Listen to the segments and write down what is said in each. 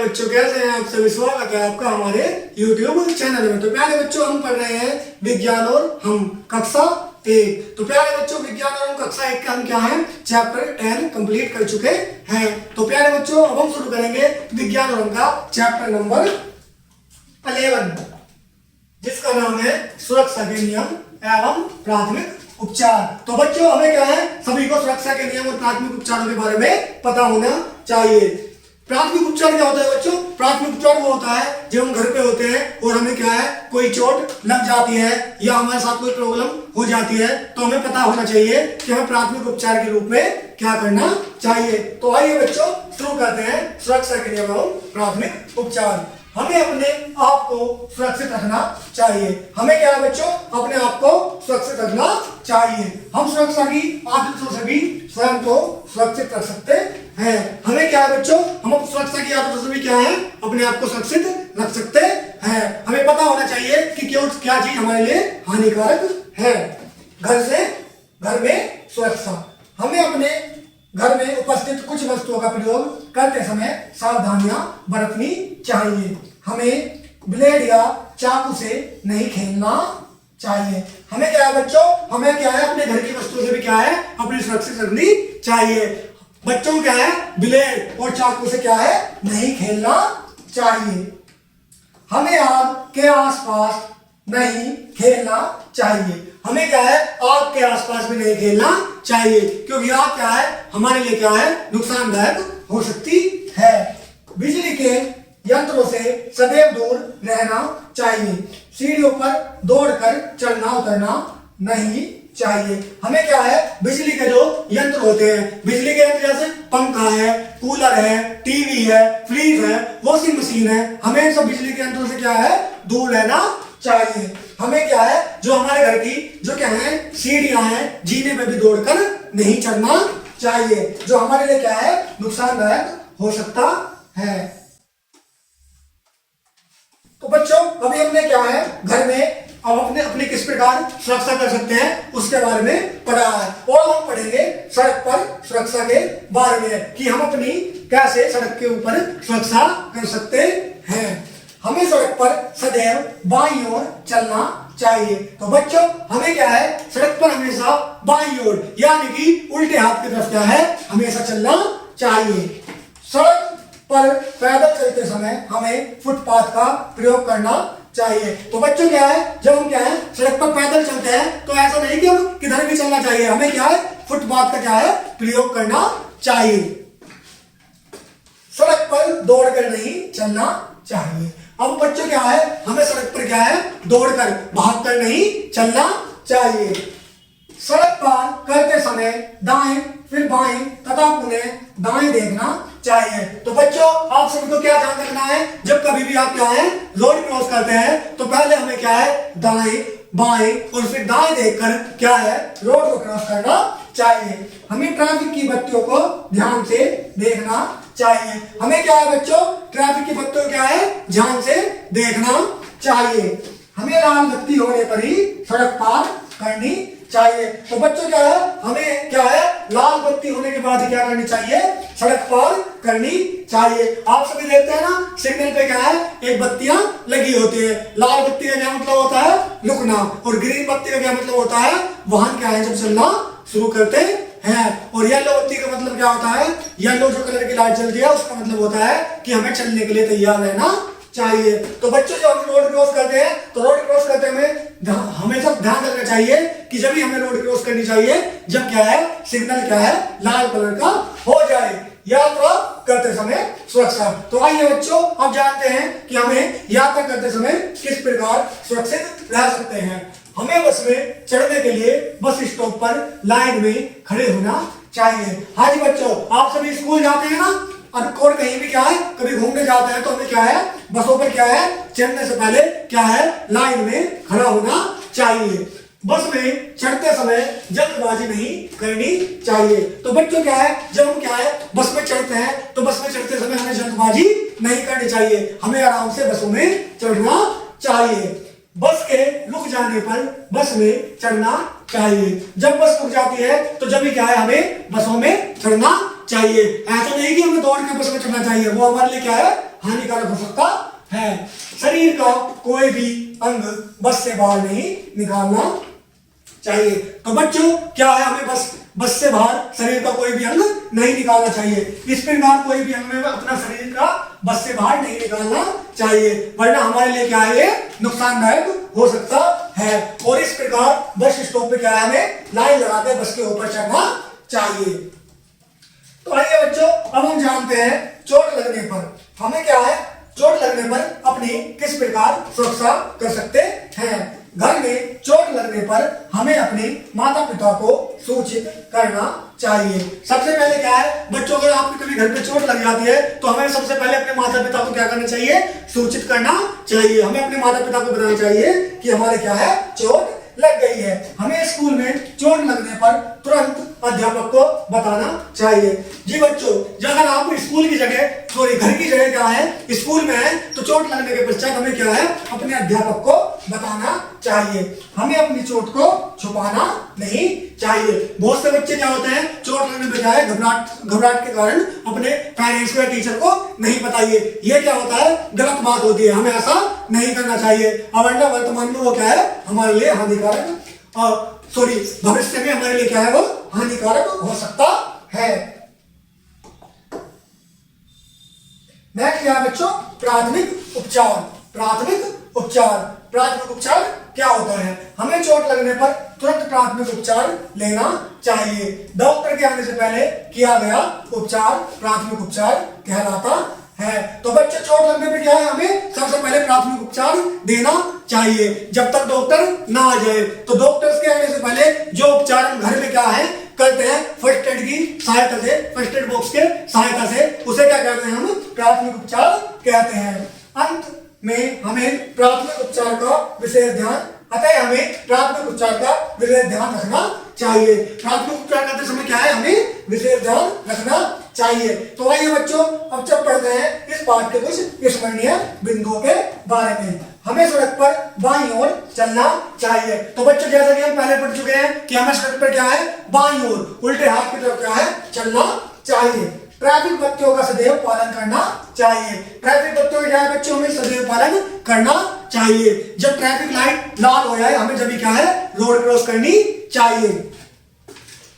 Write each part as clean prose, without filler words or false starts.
बच्चों, कैसे हैं आप सभी? स्वागत है आपका हमारे YouTube चैनल में। तो प्यारे बच्चों, हम पढ़ रहे हैं विज्ञान और हम कक्षा 1। तो प्यारे बच्चों, विज्ञान और हम कक्षा 1 का हम क्या है चैप्टर 10 कंप्लीट कर चुके हैं। तो प्यारे बच्चों, अब हम शुरू करेंगे विज्ञान और हम का चैप्टर नंबर 11, जिसका नाम है सुरक्षा के नियम एवं प्राथमिक उपचार। तो बच्चों, हमें क्या है सभी को सुरक्षा के नियम और प्राथमिक उपचारों के बारे में पता होना चाहिए। प्राथमिक उपचार क्या होता है बच्चों? प्राथमिक उपचार वो होता है जब हम घर पे होते हैं और हमें क्या है कोई चोट लग जाती है या हमारे साथ कोई प्रॉब्लम हो जाती है, तो हमें पता होना चाहिए कि हमें प्राथमिक उपचार के रूप में क्या करना चाहिए। तो आइए बच्चों, शुरू करते हैं सुरक्षा के नियम एवं प्राथमिक उपचार। हमें अपने आप को सुरक्षित रखना चाहिए। हमें क्या है बच्चों? अपने आप को सुरक्षित रखना चाहिए। हम सुरक्षा की आदतों से भी स्वयं को सुरक्षित रख सकते हैं। हमें क्या है बच्चों? हम सुरक्षा की आदतों से भी क्या है अपने आप को सुरक्षित रख सकते हैं। हमें पता होना चाहिए कि क्यों क्या चीज हमारे लिए हानिकारक है। घर में सुरक्षा। हमें अपने घर में उपस्थित कुछ वस्तुओं का प्रयोग करते समय सावधानियां बरतनी चाहिए। हमें ब्लेड या चाकू से नहीं खेलना चाहिए। हमें क्या है बच्चों? हमें क्या है अपने घर की वस्तुओं से भी क्या है अपनी सुरक्षित रखनी चाहिए। बच्चों क्या है ब्लेड और चाकू से क्या है नहीं खेलना चाहिए। हमें आग के आसपास नहीं खेलना चाहिए। हमें क्या है आग के आसपास भी नहीं खेलना चाहिए, क्योंकि आग क्या है हमारे लिए क्या है नुकसानदायक हो सकती है। बिजली के यंत्रों से सदैव दूर रहना चाहिए। सीढ़ियों पर दौड़कर चढ़ना उतरना नहीं चाहिए। हमें क्या है बिजली के जो यंत्र होते हैं, बिजली के यंत्र जैसे पंखा है, कूलर है, टीवी है, फ्रिज है, वॉशिंग मशीन है, हमें इन सब बिजली के यंत्रों से क्या है दूर रहना चाहिए। हमें क्या है जो हमारे घर की जो क्या है सीढ़ियां हैं, जीने में भी दौड़कर नहीं चढ़ना चाहिए, जो हमारे लिए क्या है नुकसानदायक हो सकता है। तो बच्चों, अभी हमने क्या है घर में अब अपने किस प्रकार सुरक्षा कर सकते हैं उसके बारे में पढ़ा है, और हम पढ़ेंगे सड़क पर सुरक्षा के बारे में कि हम अपनी कैसे सड़क के ऊपर सुरक्षा कर सकते हैं। हमें सड़क पर सदैव बाईं ओर चलना चाहिए। तो बच्चों, हमें क्या है सड़क पर हमेशा बाईं ओर यानी कि उल्टे हाथ की तरफ क्या है हमेशा चलना चाहिए। सड़क पर पैदल चलते समय हमें फुटपाथ का प्रयोग करना चाहिए। तो बच्चों क्या है जब हम क्या है सड़क पर पैदल चलते हैं तो ऐसा नहीं कि हम किधर भी चलना चाहिए, हमें क्या है फुटपाथ का क्या है प्रयोग करना चाहिए। सड़क पर दौड़कर नहीं चलना चाहिए। अब बच्चों क्या है हमें सड़क पर क्या है दौड़कर भागकर नहीं चलना चाहिए। सड़क पार करते समय दाएं फिर बाएं तथा पुनः दाएं देखना चाहिए। तो बच्चों, आप सभी को क्या ध्यान रखना है, जब कभी भी आप क्या है रोड क्रॉस करते हैं तो पहले हमें क्या है दाएं बाएं और फिर दाएं देखकर क्या है रोड को क्रॉस करना चाहिए। हमें ट्रैफिक की बत्तियों को ध्यान से देखना चाहिए। हमें क्या है बच्चों ट्रैफिक की बत्तियों क्या है ध्यान से देखना चाहिए। हमें लाल बत्ती होने पर ही सड़क पार करनी चाहिए। तो बच्चों क्या है हमें क्या है लाल बत्ती होने के बाद ही क्या करनी चाहिए सड़क पार करनी चाहिए। आप सभी देखते हैं ना सिग्नल पे क्या है एक बत्तियां लगी होती है। लाल बत्ती का क्या मतलब होता है रुकना, और ग्रीन बत्ती का क्या मतलब होता है वाहन क्या है जब चलना शुरू करते हैं। और येलो बत्ती का मतलब क्या होता है, येलो जो कलर की लाइट जलती है उसका मतलब होता है कि हमें चलने के लिए तैयार रहना चाहिए। तो बच्चों जब हम रोड क्रॉस करते हैं तो रोड क्रॉस करते हमें हमेशा ध्यान रखना चाहिए कि जब भी हमें रोड क्रॉस करनी चाहिए जब क्या है सिग्नल क्या है लाल कलर का हो जाए, यात्रा करते समय सुरक्षा। तो आइए बच्चों, अब जानते हैं कि हमें यात्रा करते समय किस प्रकार सुरक्षित रह सकते हैं। हमें बस में चढ़ने के लिए बस स्टॉप पर लाइन में खड़े होना चाहिए। हाँ जी बच्चों, आप सभी स्कूल जाते हैं ना और कहीं भी क्या है कभी घूमने जाते हैं तो हमें क्या है बसों पर क्या है चढ़ने से पहले क्या है लाइन में खड़ा होना चाहिए। बस में चढ़ते समय जल्दबाजी नहीं करनी चाहिए। तो बच्चों क्या है जब हम क्या है बस में चढ़ते हैं तो बस में चढ़ते समय हमें जल्दबाजी नहीं करनी चाहिए, हमें आराम से बसों में चढ़ना चाहिए। बस के रुक जाने पर बस में चढ़ना चाहिए। जब बस रुक जाती है तो जब भी क्या है हमें बसों में चढ़ना चाहिए। ऐसा नहीं कि हमें दौड़ के बस में चलना चाहिए, वो हमारे लिए क्या है, हानिकारक हो सकता है। शरीर का कोई भी अंग बस से बाहर नहीं निकालना चाहिए। तो बच्चों क्या है, हमें बस से बाहर शरीर का कोई भी अंग नहीं निकालना चाहिए। इस प्रकार कोई भी अंग में अपना शरीर का बस से बाहर नहीं निकालना चाहिए, वरना हमारे लिए क्या है, ये नुकसानदायक हो सकता है। और इस प्रकार बस स्टॉप पे क्या है, हमें लाइन लगाकर बस के ऊपर चढ़ना चाहिए। तो आइए बच्चों, अब हम जानते हैं चोट लगने पर हमें क्या है, चोट लगने पर अपनी किस प्रकार सुरक्षा कर सकते हैं। घर में चोट लगने पर हमें अपने माता पिता को सूचित करना चाहिए। सबसे पहले क्या है बच्चों, अगर आपके कभी घर पे चोट लग जाती है तो हमें सबसे पहले अपने माता पिता को क्या करना चाहिए, सूचित करना चाहिए। हमें अपने माता पिता को बताना चाहिए कि हमारे क्या है, चोट लग गई है। हमें स्कूल में चोट लगने पर तुरंत अध्यापक को बताना चाहिए। जी बच्चों, अगर आप स्कूल की जगह, सॉरी घर की जगह क्या है, स्कूल में है, तो चोट लगने के पश्चात हमें क्या है, अपने अध्यापक को बताना चाहिए। हमें अपनी चोट को छुपाना नहीं चाहिए। बहुत से बच्चे क्या होते हैं, चोट लगने पर क्या है, घबराहट के कारण अपने पेरेंट्स को या टीचर को नहीं बताइए। ये क्या होता है, गलत बात होती है, हमें ऐसा नहीं करना चाहिए। वरना वर्तमान में वो क्या है, हमारे लिए हानिकारक और भविष्य में हमारे लिए क्या है, वो हानिकारक हो सकता है। नेक्स्ट क्या है बच्चों, प्राथमिक उपचार। प्राथमिक उपचार क्या होता है, हमें चोट लगने पर तुरंत प्राथमिक उपचार लेना चाहिए। डॉक्टर के आने से पहले किया गया उपचार प्राथमिक उपचार कहलाता है। तो बच्चे चोट लगने पर क्या है, हमें सबसे पहले प्राथमिक उपचार देना चाहिए जब तक डॉक्टर ना आ जाए। तो डॉक्टर्स के आने से पहले जो उपचार हम घर में क्या है करते हैं, फर्स्ट एड की सहायता से, फर्स्ट एड बॉक्स के सहायता से, उसे क्या कहते हैं, हम प्राथमिक उपचार कहते हैं। अंत में हमें प्राथमिक उपचार का विशेष ध्यान रखना चाहिए। प्राथमिक उपचार करते समय क्या है, हमें विशेष ध्यान रखना चाहिए। तो आइए बच्चों, अब जब पढ़ते हैं इस पाठ के कुछ स्मरणीय बिंदुओं के बारे में। हमें सड़क पर बाईं ओर चलना चाहिए। तो बच्चों जैसा कि हम पहले पढ़ चुके हैं कि हमें सड़क पर क्या है, बाईं ओर उल्टे हाथ की तरफ क्या है, चलना चाहिए। ट्रैफिक बत्तियों का सदैव पालन करना चाहिए। ट्रैफिक बत्तियों का क्या है बच्चों, हमें सदैव पालन करना चाहिए। जब ट्रैफिक लाइट लाल हो जाए हमें जब क्या है, रोड क्रॉस करनी चाहिए।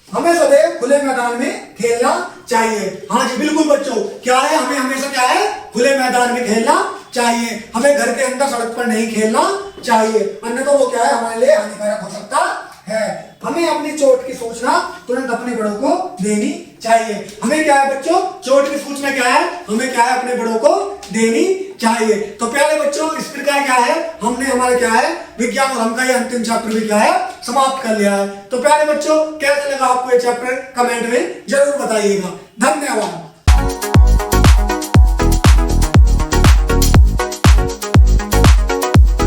हमें सदैव खुले मैदान में खेलना चाहिए। हाँ जी बिल्कुल बच्चों, क्या है, हमें हमेशा क्या है, खुले मैदान में खेलना चाहिए। हमें घर के अंदर सड़क पर नहीं खेलना चाहिए, अन्यथा वो क्या है, हमारे लिए हानिकारक हो सकता है। हमें अपनी चोट की सूचना तुरंत अपने बड़ों को देनी चाहिए। हमें क्या है बच्चों, चोट की सूचना क्या है, हमें क्या है, अपने बड़ों को देनी चाहिए। तो प्यारे बच्चों, इस प्रकार क्या है, हमने हमारा क्या है, विज्ञान और अंक का ये अंतिम चैप्टर भी क्या है, समाप्त कर लिया है। तो प्यारे बच्चों, कैसा लगा आपको ये चैप्टर, कमेंट में जरूर बताइएगा। धन्यवाद।